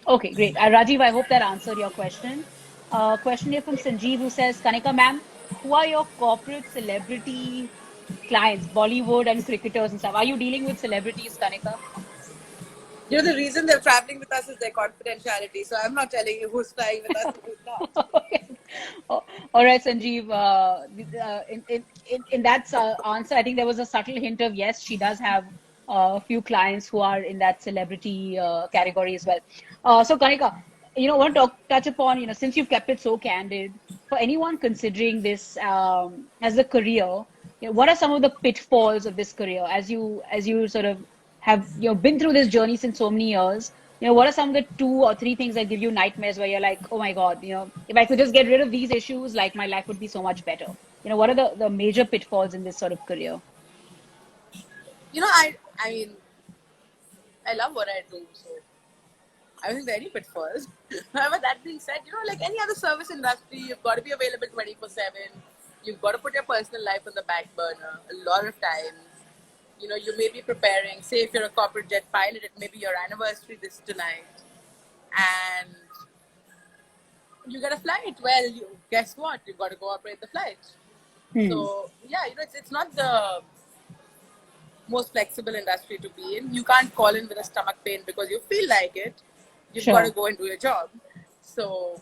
Okay, great. Rajiv, I hope that answered your question. Question here from Sanjeev who says, Kanika ma'am, who are your corporate celebrity clients, Bollywood and cricketers and stuff? Are you dealing with celebrities, Kanika? The reason they're traveling with us is their confidentiality. So, I'm not telling you who's flying with us and who's not. Okay. Oh, all right, Sanjeev. In that answer, I think there was a subtle hint of yes, she does have a few clients who are in that celebrity category as well. So, Kanika, I want to touch upon, since you've kept it so candid, for anyone considering this as a career, what are some of the pitfalls of this career as you sort of have been through this journey since so many years? What are some of the 2 or 3 things that give you nightmares where you're like, oh my God, if I could just get rid of these issues, like my life would be so much better. What are the major pitfalls in this sort of career? I mean, I love what I do, so I don't think there are any pitfalls. However, that being said, like any other service industry, you've got to be available 24/7. You've got to put your personal life on the back burner a lot of times. You may be preparing, say if you're a corporate jet pilot, it may be your anniversary this tonight, and you get a flight. Well, guess what? You've got to go operate the flight. So yeah, it's not the most flexible industry to be in. You can't call in with a stomach pain because you feel like it. You've got to Sure. go and do your job. So,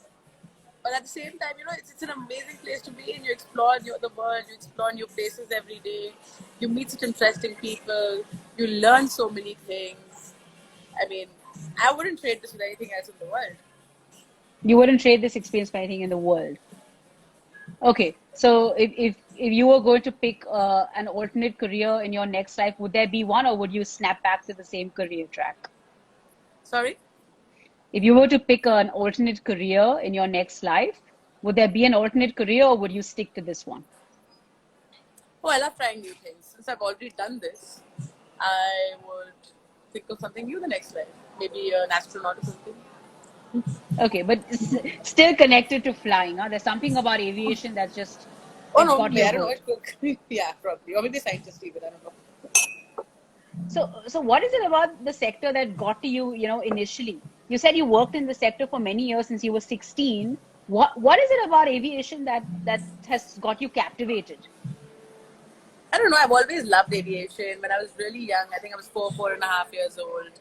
but at the same time, it's an amazing place to be in. You explore the world, you explore new places every day. You meet such interesting people. You learn so many things. I mean, I wouldn't trade this with anything else in the world. You wouldn't trade this experience for anything in the world. Okay. So if you were going to pick an alternate career in your next life, would there be one or would you snap back to the same career track? Sorry? If you were to pick an alternate career in your next life, would there be an alternate career or would you stick to this one? Oh, I love trying new things. Since I've already done this, I would think of something new the next life. Maybe an astronaut or something. Okay, but still connected to flying, huh? There's something about aviation that's just, Oh it's no, got maybe, your I don't know. goat. It could, yeah, probably. Or maybe scientist even. I don't know. So what is it about the sector that got to you, initially? You said you worked in the sector for many years since you were 16. What is it about aviation that has got you captivated? I don't know. I've always loved aviation. When I was really young, I think I was 4.5 years old.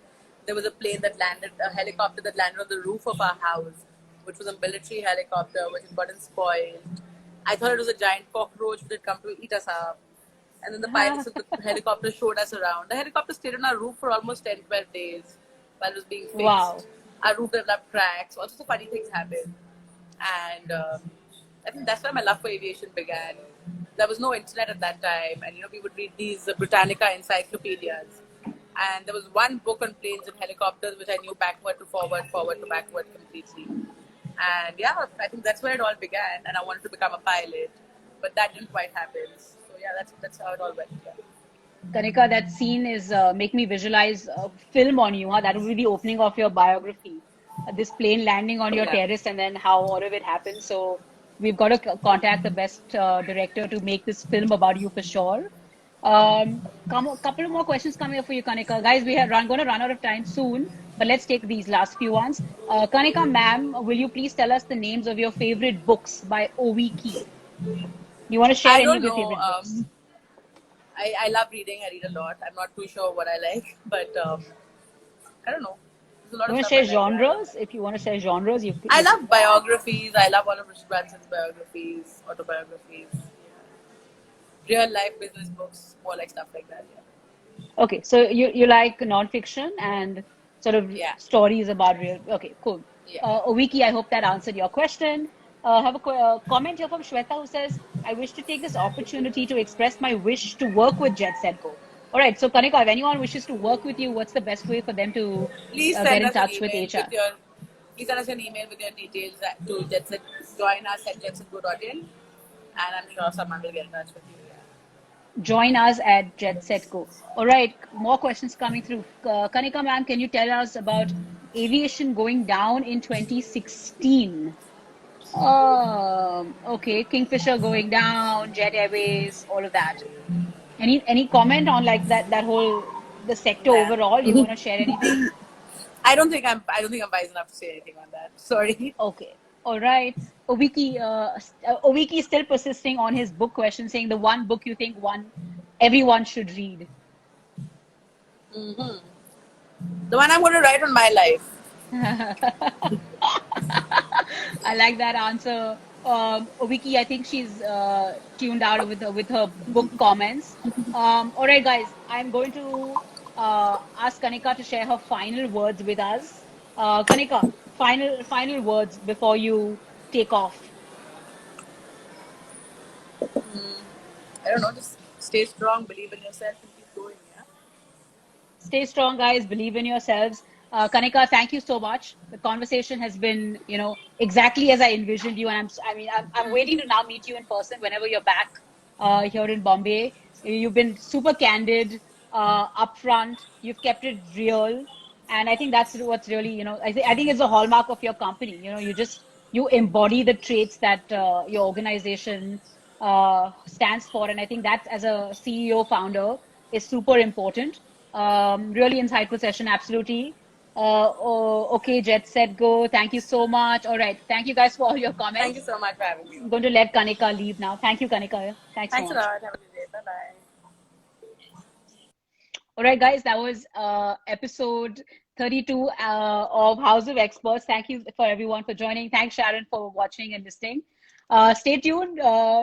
There was a plane that landed, a helicopter that landed on the roof of our house, which was a military helicopter, which had gotten spoiled. I thought it was a giant cockroach which had come to eat us up. And then the pilots of the helicopter showed us around. The helicopter stayed on our roof for almost 10, 12 days while it was being fixed. Wow. Our roof developed cracks. All sorts of funny things happened. And I think that's where my love for aviation began. There was no internet at that time, and we would read these Britannica encyclopedias. And there was one book on planes and helicopters which I knew backward to forward, forward to backward completely. And yeah, I think that's where it all began. And I wanted to become a pilot, but that didn't quite happen. So yeah, that's how it all went. Yeah. Kanika, that scene is make me visualize a film on you. Huh? That would be the opening of your biography. This plane landing on your Yeah. terrace and then how all of it happened. So we've got to contact the best director to make this film about you for sure. Couple of more questions coming up for you, Kanika. Guys, we are going to run out of time soon, but let's take these last few ones. Kanika, ma'am, will you please tell us the names of your favorite books by O.V. Key? You want to share I any don't of your know. favorite books? I love reading. I read a lot. I'm not too sure what I like, but I don't know. There's a lot You of want to stuff I share like. genres? If you want to share genres, I love biographies. I love all of Richard Branson's biographies, autobiographies, real life business books, more like stuff like that. Okay, so you like nonfiction and sort of Yeah, stories about real. Okay, cool. yeah, Oviki, I hope that answered your question. Have a comment here from Shweta who says, I wish to take this opportunity to express my wish to work with Jet Set Go. All right, so Kanika, if anyone wishes to work with you, what's the best way for them to Please get send in us an touch with email with HR? your please send us an email with your details to Jetset. Join us at jetsetgo.in, and I'm sure someone will get in touch with you. Yeah. Join us at Jet Set Go. All right, more questions coming through. Kanika, ma'am, can you tell us about aviation going down in 2016? Okay, Kingfisher going down, Jet Airways, all of that. Any comment on like that whole the sector Nah. overall? You want to share anything? I don't think I'm wise enough to say anything on that. Sorry. Okay. All right. Owiki is still persisting on his book question, saying the one book you think everyone should read. The one I'm going to write on my life. I like that answer. Owiki, I think she's tuned out with her book comments. All right, guys, I'm going to ask Kanika to share her final words with us. Kanika, final words before you take off. I don't know. Just stay strong, believe in yourself, and keep going. Yeah. Stay strong, guys. Believe in yourselves. Kanika, thank you so much. The conversation has been, exactly as I envisioned you, and I'm waiting to now meet you in person whenever you're back here in Bombay. You've been super candid, upfront. You've kept it real, and I think that's what's really, I think it's a hallmark of your company. You embody the traits that your organization stands for, and I think that as a CEO founder is super important. Really insightful session, absolutely. Okay, Jet Set Go. Thank you so much. All right. Thank you guys for all your Thank you comments. so much for having me. I'm going to let Kanika leave now. Thank you, Kanika. Thanks so Thanks a much. lot. Have a good day. Bye bye. All right, guys, that was episode 32 of House of Experts. Thank you for everyone for joining. Thanks, Sharon, for watching and listening. Stay tuned.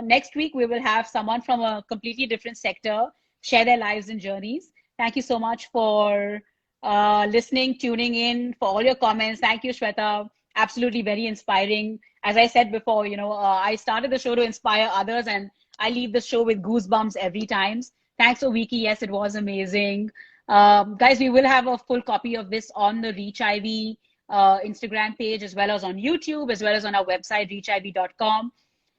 Next week, we will have someone from a completely different sector share their lives and journeys. Thank you so much for listening, tuning in, for all your comments. Thank you, Shweta. Absolutely very inspiring. As I said before, I started the show to inspire others, and I leave the show with goosebumps every time. Thanks, Oviki. Yes, it was amazing. Guys, we will have a full copy of this on the Reach IV Instagram page, as well as on YouTube, as well as on our website, reachiv.com.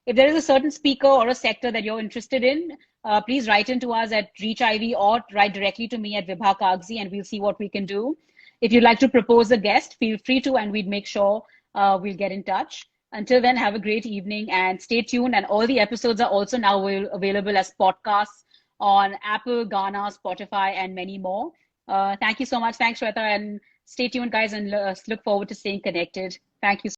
If there is a certain speaker or a sector that you're interested in, please write into us at Reach IV or write directly to me at Vibha Kagzi, and we'll see what we can do. If you'd like to propose a guest, feel free to, and we'd make sure we'll get in touch. Until then, have a great evening and stay tuned. And all the episodes are also now available as podcasts on Apple, Ghana, Spotify, and many more. Thank you so much. Thanks, Shweta. And stay tuned, guys, and look forward to staying connected. Thank you.